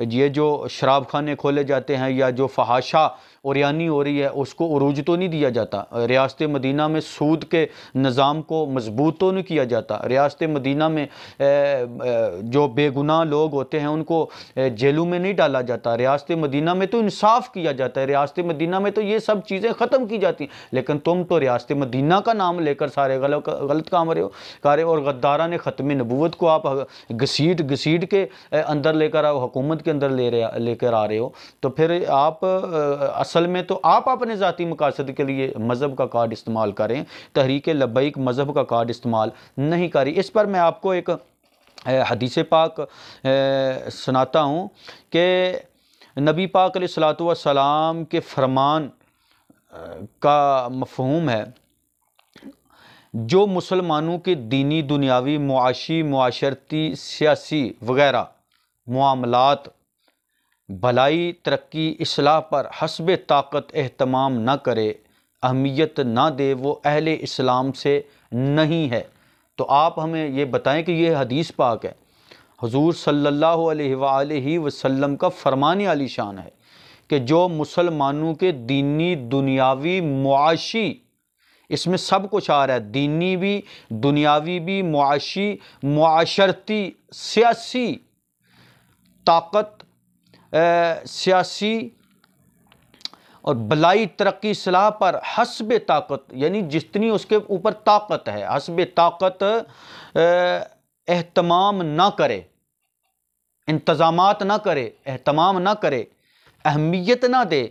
یہ جو شراب خانے کھولے جاتے ہیں یا جو فحاشا اوریانی ہو رہی ہے اس کو عروج تو نہیں دیا جاتا۔ ریاست مدینہ میں سود کے نظام کو مضبوط تو نہیں کیا جاتا۔ ریاست مدینہ میں جو بے گناہ لوگ ہوتے ہیں ان کو جیلوں میں نہیں ڈالا جاتا۔ ریاست مدینہ میں تو انصاف کیا جاتا ہے، ریاست مدینہ میں تو یہ سب چیزیں ختم کی جاتی ہیں، لیکن تم تو ریاست مدینہ کا نام لے کر سارے غلط کام رہے ہو، اور غداران ختم نبوت کو آپ گھسیٹ کے اندر لے کر حکومت کے اندر لے کر آ رہے ہو۔ تو پھر آپ اصل میں تو آپ اپنے ذاتی مقاصد کے لیے مذہب کا کارڈ استعمال کریں، تحریک لبیک مذہب کا کارڈ استعمال نہیں کری۔ اس پر میں آپ کو ایک حدیث پاک سناتا ہوں کہ نبی پاک علیہ الصلوۃ والسلام کے فرمان کا مفہوم ہے، جو مسلمانوں کے دینی، دنیاوی، معاشی، معاشرتی، سیاسی وغیرہ معاملات بھلائی، ترقی، اصلاح پر حسب طاقت اہتمام نہ کرے، اہمیت نہ دے، وہ اہل اسلام سے نہیں ہے۔ تو آپ ہمیں یہ بتائیں کہ یہ حدیث پاک ہے، حضور صلی اللہ علیہ وآلہ وسلم کا فرمان عالی شان ہے کہ جو مسلمانوں کے دینی، دنیاوی، معاشی، اس میں سب کچھ آ رہا ہے، دینی بھی، دنیاوی بھی، معاشی، معاشرتی، سیاسی طاقت، سیاسی اور بلائی، ترقی، اصلاح پر حسب طاقت، یعنی جتنی اس کے اوپر طاقت ہے، حسب طاقت اہتمام نہ کرے، انتظامات نہ کرے، اہتمام نہ کرے، اہمیت نہ دے،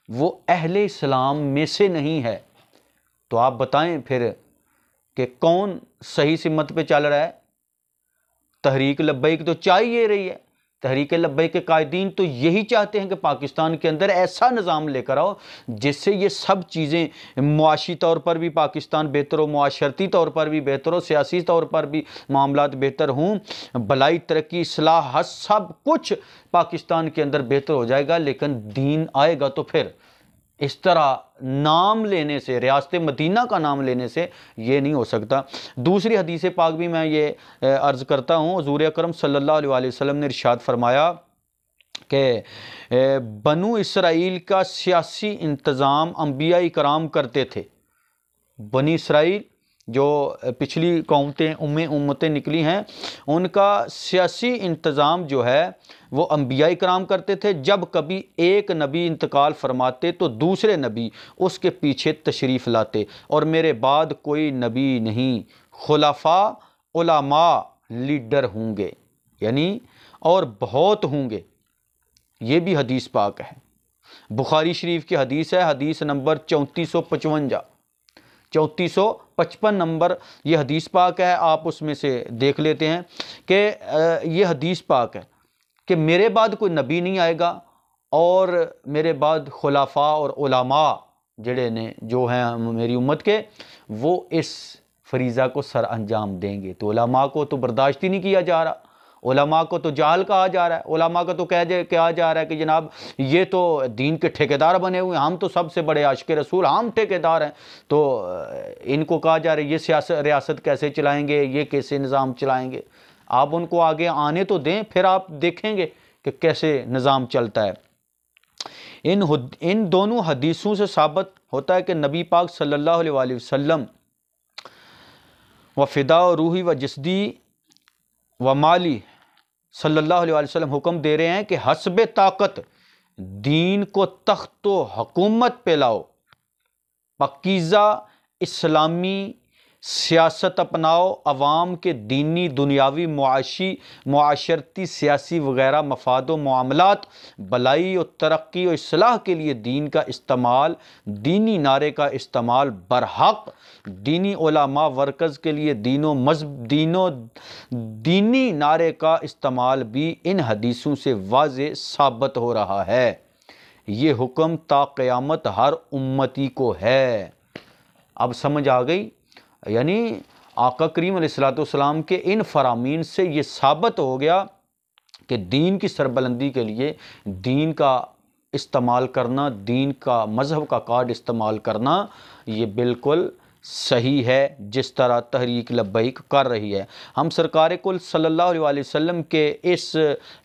وہ اہل اسلام میں سے نہیں ہے۔ تو آپ بتائیں پھر کہ کون صحیح سمت پہ چل رہا ہے؟ تحریک لبیک تو چاہ ہی رہی ہے، تحریک لبیک کے قائدین تو یہی چاہتے ہیں کہ پاکستان کے اندر ایسا نظام لے کر آؤ جس سے یہ سب چیزیں معاشی طور پر بھی پاکستان بہتر ہو، معاشرتی طور پر بھی بہتر ہو، سیاسی طور پر بھی معاملات بہتر ہوں، بھلائی، ترقی، اصلاح، سب کچھ پاکستان کے اندر بہتر ہو جائے گا۔ لیکن دین آئے گا تو پھر اس طرح نام لینے سے، ریاست مدینہ کا نام لینے سے یہ نہیں ہو سکتا۔ دوسری حدیث پاک بھی میں یہ عرض کرتا ہوں، حضور اکرم صلی اللہ علیہ وآلہ وسلم نے ارشاد فرمایا کہ بنو اسرائیل کا سیاسی انتظام انبیاء کرام کرتے تھے۔ بنی اسرائیل جو پچھلی قومیں امتیں نکلی ہیں، ان کا سیاسی انتظام جو ہے وہ انبیاء کرام کرتے تھے۔ جب کبھی ایک نبی انتقال فرماتے تو دوسرے نبی اس کے پیچھے تشریف لاتے، اور میرے بعد کوئی نبی نہیں، خلفاء، علماء، لیڈر ہوں گے، یعنی اور بہت ہوں گے۔ یہ بھی حدیث پاک ہے، بخاری شریف کی حدیث ہے، حدیث نمبر 3455، 3455 نمبر یہ حدیث پاک ہے۔ آپ اس میں سے دیکھ لیتے ہیں کہ یہ حدیث پاک ہے کہ میرے بعد کوئی نبی نہیں آئے گا، اور میرے بعد خلفاء اور علماء جو ہیں میری امت کے، وہ اس فریضہ کو سر انجام دیں گے۔ تو علماء کو تو برداشت ہی نہیں کیا جا رہا، علماء کو تو جاہل کہا جا رہا ہے، علماء کو تو کہا جا رہا ہے کہ جناب یہ تو دین کے ٹھیکیدار بنے ہوئے ہیں، ہم تو سب سے بڑے عاشق رسول، ہم ٹھیکیدار ہیں۔ تو ان کو کہا جا رہا ہے یہ ریاست کیسے چلائیں گے، یہ کیسے نظام چلائیں گے۔ آپ ان کو آگے آنے تو دیں، پھر آپ دیکھیں گے کہ کیسے نظام چلتا ہے۔ ان دونوں حدیثوں سے ثابت ہوتا ہے کہ نبی پاک صلی اللہ علیہ وآلہ وسلم و فداء روحی و جسدی و مالی صلی اللہ علیہ وآلہ وسلم حکم دے رہے ہیں کہ حسب طاقت دین کو تخت و حکومت پہ لاؤ، پاکیزہ اسلامی سیاست اپناؤ، عوام کے دینی، دنیاوی، معاشی، معاشرتی، سیاسی وغیرہ مفاد و معاملات، بھلائی و ترقی و اصلاح کے لیے دین کا استعمال، دینی نعرے کا استعمال برحق، دینی علماء ورکز کے لیے دینی نعرے کا استعمال بھی ان حدیثوں سے واضح ثابت ہو رہا ہے۔ یہ حکم تا قیامت ہر امتی کو ہے۔ اب سمجھ آ گئی؟ یعنی آقا کریم علیہ الصلوۃ والسلام کے ان فرامین سے یہ ثابت ہو گیا کہ دین کی سربلندی کے لیے دین کا استعمال کرنا، دین کا، مذہب کا کارڈ استعمال کرنا، یہ بالکل صحیح ہے جس طرح تحریک لبیک کر رہی ہے۔ ہم سرکار کل صلی اللہ علیہ وسلم کے اس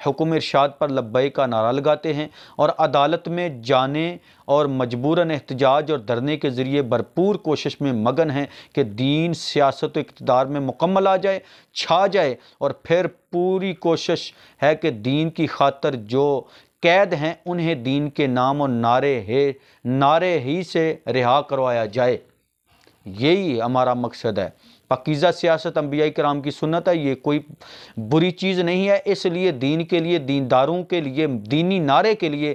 حکم ارشاد پر لبیک کا نعرہ لگاتے ہیں اور عدالت میں جانے اور مجبوراً احتجاج اور دھرنے کے ذریعے بھرپور کوشش میں مگن ہیں کہ دین سیاست و اقتدار میں مکمل آ جائے، چھا جائے، اور پھر پوری کوشش ہے کہ دین کی خاطر جو قید ہیں انہیں دین کے نام اور نعرے ہی سے رہا کروایا جائے۔ یہی ہمارا مقصد ہے۔ پاکیزہ سیاست انبیاء کرام کی سنت ہے، یہ کوئی بری چیز نہیں ہے۔ اس لیے دین کے لیے، دینداروں کے لیے، دینی نعرے کے لیے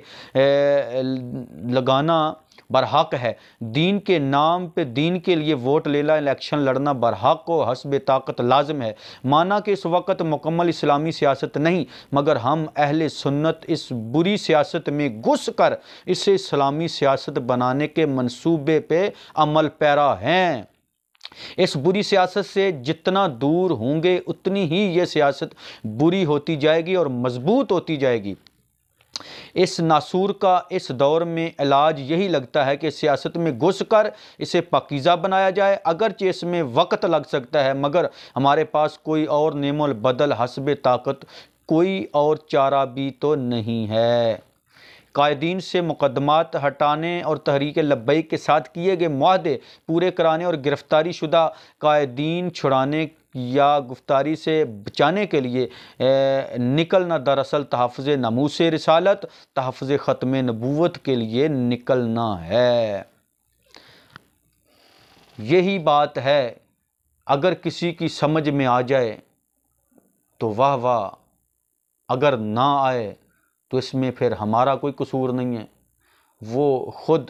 لگانا برحق ہے۔ دین کے نام پہ دین کے لیے ووٹ لینا، الیکشن لڑنا برحق و حسب طاقت لازم ہے۔ مانا کہ اس وقت مکمل اسلامی سیاست نہیں، مگر ہم اہل سنت اس بری سیاست میں گھس کر اسے اسلامی سیاست بنانے کے منصوبے پہ عمل پیرا ہیں۔ اس بری سیاست سے جتنا دور ہوں گے اتنی ہی یہ سیاست بری ہوتی جائے گی اور مضبوط ہوتی جائے گی۔ اس ناسور کا اس دور میں علاج یہی لگتا ہے کہ سیاست میں گھس کر اسے پاکیزہ بنایا جائے، اگرچہ اس میں وقت لگ سکتا ہے، مگر ہمارے پاس کوئی اور نعم البدل حسب طاقت کوئی اور چارہ بھی تو نہیں ہے۔ قائدین سے مقدمات ہٹانے اور تحریک لبیک کے ساتھ کیے گئے معاہدے پورے کرانے اور گرفتاری شدہ قائدین چھڑانے یا گرفتاری سے بچانے کے لیے نکلنا دراصل تحفظ ناموس رسالت، تحفظ ختم نبوت کے لیے نکلنا ہے۔ یہی بات ہے، اگر کسی کی سمجھ میں آ جائے تو واہ واہ، اگر نہ آئے تو اس میں پھر ہمارا کوئی قصور نہیں ہے۔ وہ خود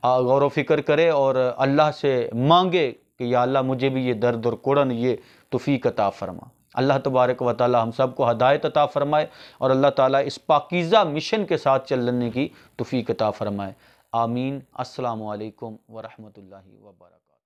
غور و فکر کرے اور اللہ سے مانگے کہ یا اللہ مجھے بھی یہ درد اور کڑن یہ توفیق عطا فرما۔ اللہ تبارک و تعالی ہم سب کو ہدایت عطا فرمائے اور اللہ تعالیٰ اس پاکیزہ مشن کے ساتھ چلنے کی توفیق عطا فرمائے۔ آمین۔ السلام علیکم ورحمۃ اللہ وبرکاتہ۔